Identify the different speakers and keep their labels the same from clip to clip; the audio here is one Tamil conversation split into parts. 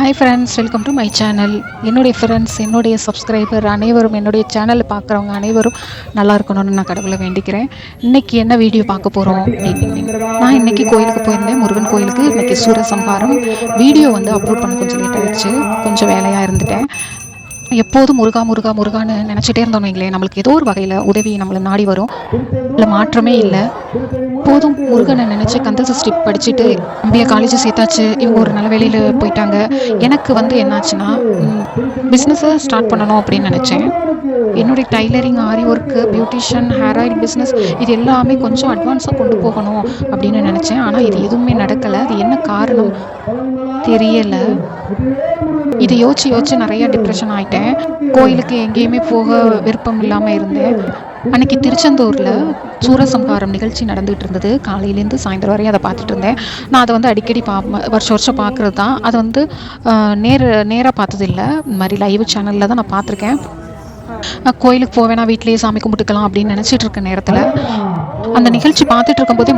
Speaker 1: Hi friends, welcome to my channel. என்னுடைய ஃப்ரெண்ட்ஸ், என்னுடைய சப்ஸ்கிரைபர் அனைவரும், என்னுடைய சேனலை பார்க்குறவங்க அனைவரும் நல்லா இருக்கணும்னு நான் கடவுளை வேண்டிக்கிறேன். இன்றைக்கி என்ன வீடியோ பார்க்க போகிறோம் அப்படின்னு, நான் இன்றைக்கி கோயிலுக்கு போயிருந்தேன், முருகன் கோயிலுக்கு. இன்றைக்கி சூரசம்ஹாரம். வீடியோ அப்லோட் பண்ண கொஞ்சம் லேட் ஆகிடுச்சு, கொஞ்சம் வேலையாக இருந்துட்டேன். எப்போதும் முருகா முருகா முருகான்னு நினச்சிட்டே இருந்தோம் வைங்களேன், நம்மளுக்கு ஏதோ ஒரு வகையில் உதவி நம்மளை நாடி வரும். இல்லை மாற்றமே இல்லை. போதும் முருகனை நினச்சி கந்த சஷ்டி படிச்சுட்டு எம்பிஏ காலேஜ் சேர்த்தாச்சு. இவங்க ஒரு நல்ல வேலையில் போயிட்டாங்க. எனக்கு என்னாச்சுன்னா, பிஸ்னஸை ஸ்டார்ட் பண்ணணும் அப்படின்னு நினச்சேன். என்னுடைய tailoring, aari work, beautician, hair oil business, இது எல்லாமே கொஞ்சம் அட்வான்ஸாக கொண்டு போகணும் அப்படின்னு நினச்சேன். ஆனால் இது எதுவுமே நடக்கலை. அது என்ன காரணம் தெரியலை. இதை யோசிச்சு நிறையா டிப்ரெஷன் ஆகிட்டேன். கோயிலுக்கு எங்கேயுமே போக விருப்பம் இல்லாமல் இருந்தேன். அன்றைக்கி திருச்செந்தூரில் சூரசம்ஹாரம் நிகழ்ச்சி நடந்துகிட்டு இருந்தது. காலையிலேருந்து சாயந்தரம் வரையும் அதை பார்த்துட்டு இருந்தேன். நான் அதை அடிக்கடி வருஷம் பார்க்குறது தான். அதை நேராக பார்த்ததில்லை. இந்த மாதிரி லைவ் சேனலில் தான் நான் பார்த்துருக்கேன். கோயிலுக்கு போவேனா, வீட்டிலேயே சாமி கும்பிட்டுக்கலாம் அப்படின்னு நினச்சிட்டு இருக்க நேரத்தில் அந்த நிகழ்ச்சி பார்த்துட்டு இருக்கும்போதே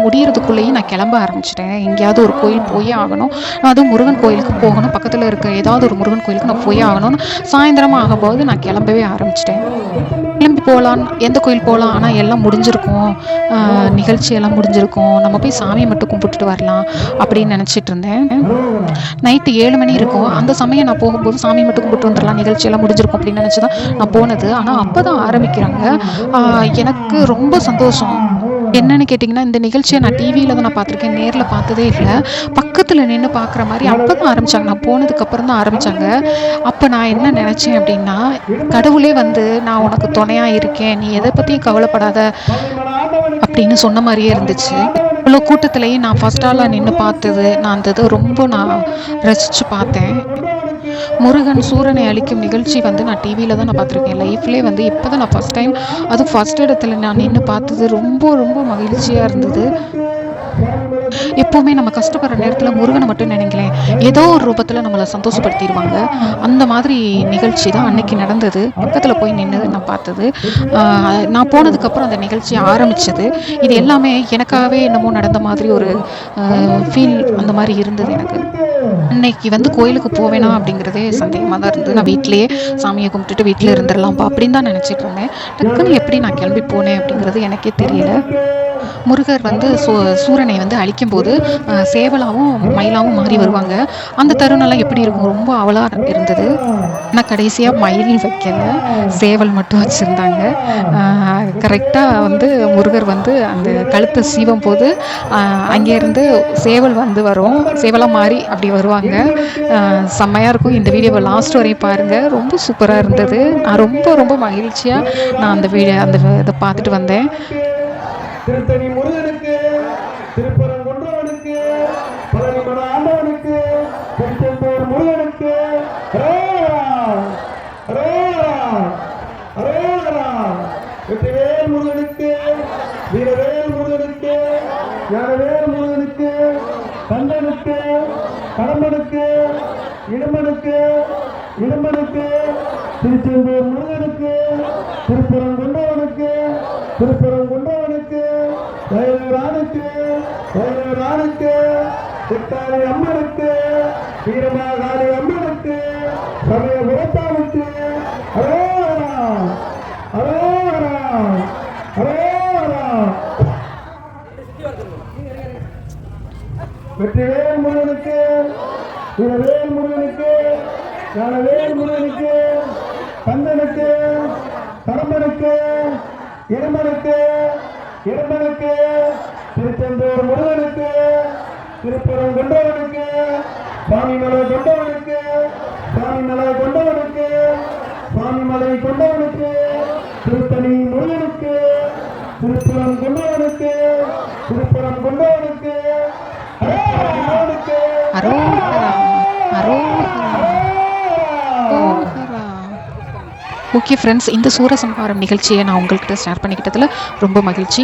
Speaker 1: முடியறதுக்குள்ளேயே நான் கிளம்ப ஆரம்பிச்சிட்டேன். எங்கேயாவது ஒரு கோயில் போயே ஆகணும், அதுவும் முருகன் கோயிலுக்கு போகணும், பக்கத்தில் இருக்க ஏதாவது ஒரு முருகன் கோயிலுக்கு நான் போயே ஆகணும்னு சாயந்தரமாக ஆகும்போது நான் கிளம்பவே ஆரம்பிச்சிட்டேன். கிளம்பி போகலான், எந்த கோயில் போகலாம், ஆனால் எல்லாம் முடிஞ்சிருக்கும், நிகழ்ச்சியெல்லாம் முடிஞ்சிருக்கும், நம்ம போய் சாமியை மட்டும் கும்பிட்டுட்டு வரலாம் அப்படின்னு நினச்சிட்டு இருந்தேன். நைட்டு 7 மணி இருக்கும். அந்த சமயம் நான் போகும்போது சாமி மட்டும் கும்பிட்டு வந்துடலாம், நிகழ்ச்சியெல்லாம் முடிஞ்சிருக்கும் அப்படின்னு நினச்சி தான் நான் போனது. ஆனால் அப்போ தான் ஆரம்பிக்கிறாங்க. எனக்கு ரொம்ப சந்தோஷம். என்னன்னு கேட்டிங்கன்னா, இந்த நிகழ்ச்சியை நான் டிவியில் தான் நான் பார்த்துருக்கேன், நேரில் பார்த்ததே இல்லை. பக்கத்தில் நின்று பார்க்குற மாதிரி அப்போ தான் ஆரம்பித்தாங்க. நான் போனதுக்கப்புறம் தான் ஆரம்பித்தாங்க. அப்போ நான் என்ன நினச்சேன் அப்படின்னா, கடவுளே நான் உனக்கு துணையாக இருக்கேன், நீ எதை பற்றியும் கவலைப்படாத அப்படின்னு சொன்ன மாதிரியே இருந்துச்சு. இவ்வளோ கூட்டத்துலேயும் நான் ஃபஸ்ட் ஆளாக நின்று பார்த்தது, நான் அந்த இதை ரொம்ப ரசித்து பார்த்தேன். முருகன் சூரனை அழிக்கும் நிகழ்ச்சி நான் டிவியில் தான் நான் பார்த்துருக்கேன். லைஃப்லேயே இப்போ தான் நான் ஃபஸ்ட் டைம், அதுவும் ஃபஸ்ட் இடத்துல நான் நின்று பார்த்தது ரொம்ப ரொம்ப மகிழ்ச்சியாக இருந்தது. எப்போவுமே நம்ம கஷ்டப்படுற நேரத்தில் முருகனை மட்டும் நினைங்களேன், ஏதோ ஒரு ரூபத்தில் நம்மளை சந்தோஷப்படுத்திடுவாங்க. அந்த மாதிரி நிகழ்ச்சி தான் அன்னைக்கு நடந்தது. பக்கத்தில் போய் நின்று நான் பார்த்தது. நான் போனதுக்கப்புறம் அந்த நிகழ்ச்சி ஆரம்பித்தது. இது எல்லாமே எனக்காகவே என்னமோ நடந்த மாதிரி ஒரு ஃபீல் அந்த மாதிரி இருந்தது எனக்கு. அன்னைக்கு கோயிலுக்கு போவேனா அப்படிங்கிறதே சந்தேகமாக தான் இருந்தது. நான் வீட்டிலேயே சாமியை கும்பிட்டுட்டு வீட்டில் இருந்துடலாம்ப்பா அப்படின்னு தான் நினச்சிட்டு இருந்தேன். டக்குன்னு எப்படி நான் கிளம்பி போனேன் அப்படிங்கிறது எனக்கே தெரியல. முருகர் சூரனை அழிக்கும்போது சேவலாகவும் மயிலாகவும் மாறி வருவாங்க. அந்த தருணம்லாம் எப்படி இருக்கும், ரொம்ப அவலாக இருந்தது. ஆனால் கடைசியாக மயில் வைக்கல, சேவல் மட்டும் வச்சுருந்தாங்க. கரெக்டாக முருகர் அந்த கழுத்தை சீவும் போது அங்கேருந்து சேவல் வரும், சேவலாக மாறி அப்படி வருவாங்க. செம்மையாக இருக்கும். இந்த வீடியோவை லாஸ்ட் வரையும் பாருங்கள், ரொம்ப சூப்பராக இருந்தது. நான் ரொம்ப ரொம்ப மகிழ்ச்சியாக நான் அந்த இதை பார்த்துட்டு வந்தேன்.
Speaker 2: திருத்தணி முருகனுக்கு, திருப்பரங்குன்றவனுக்கு, பழனிமலை ஆண்டவனுக்கு, திருச்செந்தூர் முருகனுக்கு, வெற்றிவேல் முருகனுக்கு, வீரவேல் முருகனுக்கு, ஞானவேல் முருகனுக்கு, கந்தனுக்கு, கடம்பனுக்கு, இடும்பனுக்கு, திருச்செந்தூர் முருகனுக்கு, திருப்பரங்குன்றவனுக்கு, வயலூரானுக்கு, சித்தாரி அம்மனுக்கு, வீரமாகாளி அம்மனுக்கு, சமயபுரத்தானுக்கு, வெற்றிவேல் முருகனுக்கு, வீரவேல் முருகனுக்கு, ஞானவேல் முருகனுக்கு, கந்தனுக்கு, கடம்பனுக்கு, இடும்பனுக்கு, திருச்செந்தூர் முருகனுக்கு, திருப்பரங்குன்றவனுக்கு, சுவாமிமலை கொண்டவனுக்கு, திருத்தணி முருகனுக்கு, திருப்பரங்குன்றவனுக்கு,
Speaker 1: ஓகே ஃப்ரெண்ட்ஸ், இந்த சூரசம்ஹாரம் நிகழ்ச்சியை நான் உங்கள்கிட்ட ஷேர் பண்ணிக்கிட்டதில் ரொம்ப மகிழ்ச்சி.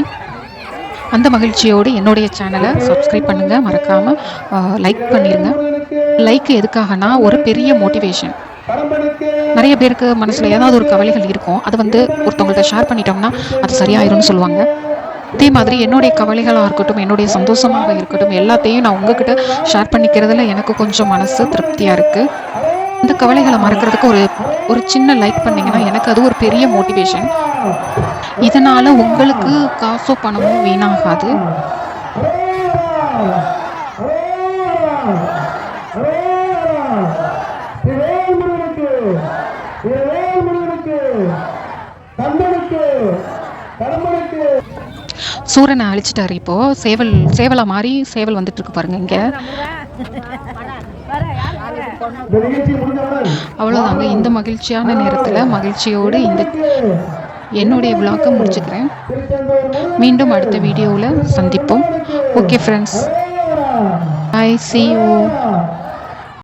Speaker 1: அந்த மகிழ்ச்சியோடு என்னுடைய சேனலை சப்ஸ்கிரைப் பண்ணுங்கள், மறக்காமல் லைக் பண்ணிடுங்க. லைக் எதுக்காகனா, ஒரு பெரிய மோட்டிவேஷன். நிறைய பேருக்கு மனசில் ஏதாவது ஒரு கவலைகள் இருக்கும், அது ஒருத்தவங்கள்ட்ட ஷேர் பண்ணிட்டோம்னா அது சரியாயிரும்னு சொல்லுவாங்க. அதே மாதிரி என்னுடைய கவலைகளாக இருக்கட்டும், என்னுடைய சந்தோஷமாக இருக்கட்டும், எல்லாத்தையும் நான் உங்ககிட்ட ஷேர் பண்ணிக்கிறதுல எனக்கு கொஞ்சம் மனசு திருப்தியாக இருக்குது. இந்த கவலைகளை மறக்கிறதுக்கு ஒரு ஒரு சின்ன லைக் பண்ணிங்கன்னா எனக்கு அது ஒரு பெரிய மோட்டிவேஷன். இதனால் உங்களுக்கு காசோ பணமோ வீணாகாது. சூரனை அழிச்சிட்டாரு. இப்போ சேவலா மாறி சேவல் வந்துட்டு இருக்கு பாருங்க இங்க. அவ்வளோதாங்க. இந்த மகிழ்ச்சியான நேரத்தில் மகிழ்ச்சியோடு என்னுடைய விளாக்கை முடிச்சுக்கிறேன். மீண்டும் அடுத்த வீடியோவில் சந்திப்போம். Okay friends, bye, see you.